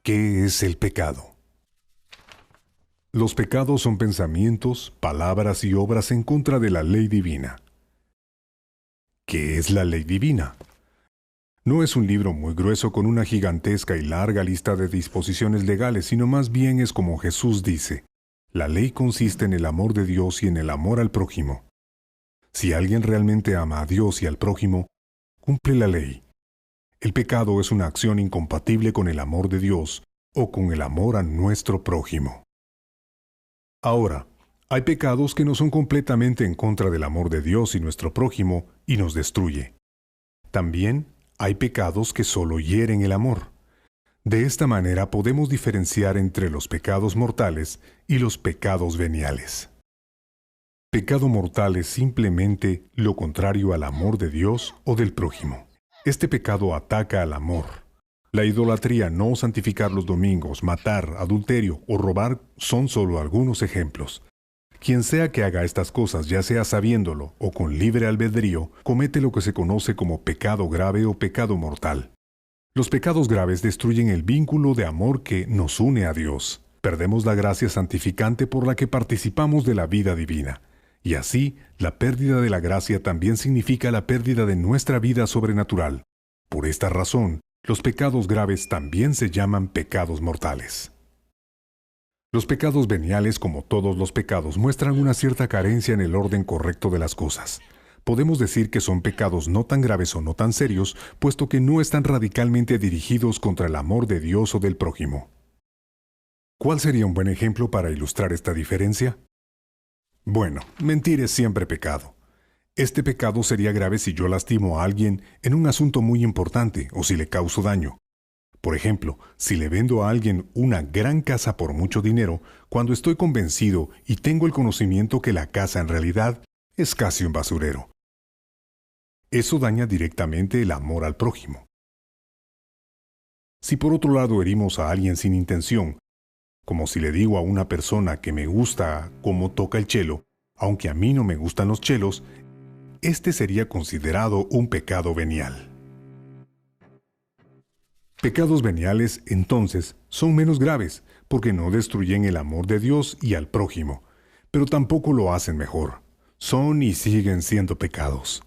¿Qué es el pecado? Los pecados son pensamientos, palabras y obras en contra de la ley divina. ¿Qué es la ley divina? No es un libro muy grueso con una gigantesca y larga lista de disposiciones legales, sino más bien es como Jesús dice: la ley consiste en el amor de Dios y en el amor al prójimo. Si alguien realmente ama a Dios y al prójimo, cumple la ley. El pecado es una acción incompatible con el amor de Dios o con el amor a nuestro prójimo. Ahora, hay pecados que no son completamente en contra del amor de Dios y nuestro prójimo y nos destruye. También hay pecados que solo hieren el amor. De esta manera podemos diferenciar entre los pecados mortales y los pecados veniales. Pecado mortal es simplemente lo contrario al amor de Dios o del prójimo. Este pecado ataca al amor. La idolatría, no santificar los domingos, matar, adulterio o robar son solo algunos ejemplos. Quien sea que haga estas cosas, ya sea sabiéndolo o con libre albedrío, comete lo que se conoce como pecado grave o pecado mortal. Los pecados graves destruyen el vínculo de amor que nos une a Dios. Perdemos la gracia santificante por la que participamos de la vida divina. Y así, la pérdida de la gracia también significa la pérdida de nuestra vida sobrenatural. Por esta razón, los pecados graves también se llaman pecados mortales. Los pecados veniales, como todos los pecados, muestran una cierta carencia en el orden correcto de las cosas. Podemos decir que son pecados no tan graves o no tan serios, puesto que no están radicalmente dirigidos contra el amor de Dios o del prójimo. ¿Cuál sería un buen ejemplo para ilustrar esta diferencia? Bueno, mentir es siempre pecado. Este pecado sería grave si yo lastimo a alguien en un asunto muy importante o si le causo daño. Por ejemplo, si le vendo a alguien una gran casa por mucho dinero, cuando estoy convencido y tengo el conocimiento que la casa en realidad es casi un basurero. Eso daña directamente el amor al prójimo. Si por otro lado herimos a alguien sin intención, como si le digo a una persona que me gusta cómo toca el chelo, aunque a mí no me gustan los chelos, este sería considerado un pecado venial. Pecados veniales, entonces, son menos graves, porque no destruyen el amor de Dios y al prójimo, pero tampoco lo hacen mejor. Son y siguen siendo pecados.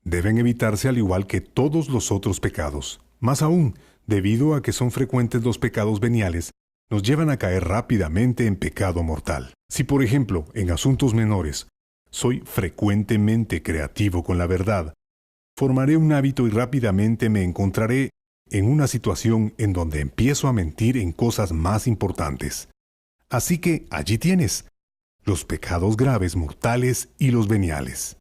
Deben evitarse al igual que todos los otros pecados. Más aún, debido a que son frecuentes los pecados veniales, nos llevan a caer rápidamente en pecado mortal. Si, por ejemplo, en asuntos menores, soy frecuentemente creativo con la verdad, formaré un hábito y rápidamente me encontraré en una situación en donde empiezo a mentir en cosas más importantes. Así que allí tienes los pecados graves mortales y los veniales.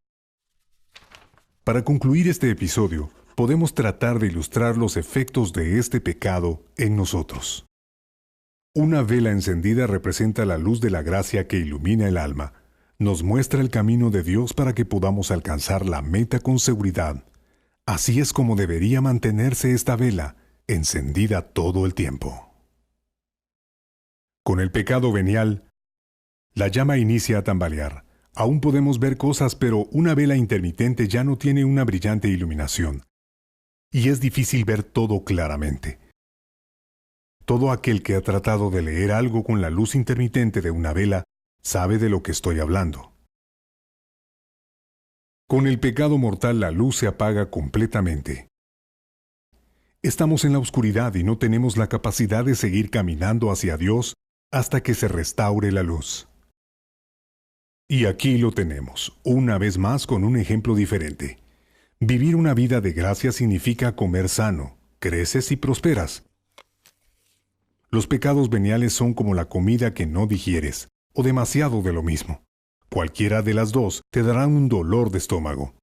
Para concluir este episodio, podemos tratar de ilustrar los efectos de este pecado en nosotros. Una vela encendida representa la luz de la gracia que ilumina el alma. Nos muestra el camino de Dios para que podamos alcanzar la meta con seguridad. Así es como debería mantenerse esta vela, encendida todo el tiempo. Con el pecado venial, la llama inicia a tambalear. Aún podemos ver cosas, pero una vela intermitente ya no tiene una brillante iluminación. Y es difícil ver todo claramente. Todo aquel que ha tratado de leer algo con la luz intermitente de una vela sabe de lo que estoy hablando. Con el pecado mortal la luz se apaga completamente. Estamos en la oscuridad y no tenemos la capacidad de seguir caminando hacia Dios hasta que se restaure la luz. Y aquí lo tenemos, una vez más con un ejemplo diferente. Vivir una vida de gracia significa comer sano, creces y prosperas. Los pecados veniales son como la comida que no digieres, o demasiado de lo mismo. Cualquiera de las dos te darán un dolor de estómago.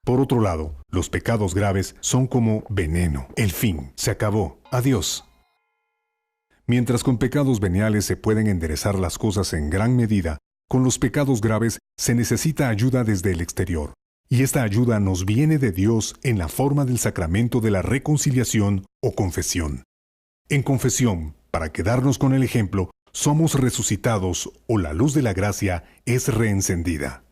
Por otro lado, los pecados graves son como veneno. El fin, se acabó, adiós. Mientras con pecados veniales se pueden enderezar las cosas en gran medida, con los pecados graves se necesita ayuda desde el exterior. Y esta ayuda nos viene de Dios en la forma del sacramento de la reconciliación o confesión. En confesión, para quedarnos con el ejemplo, somos resucitados o la luz de la gracia es reencendida.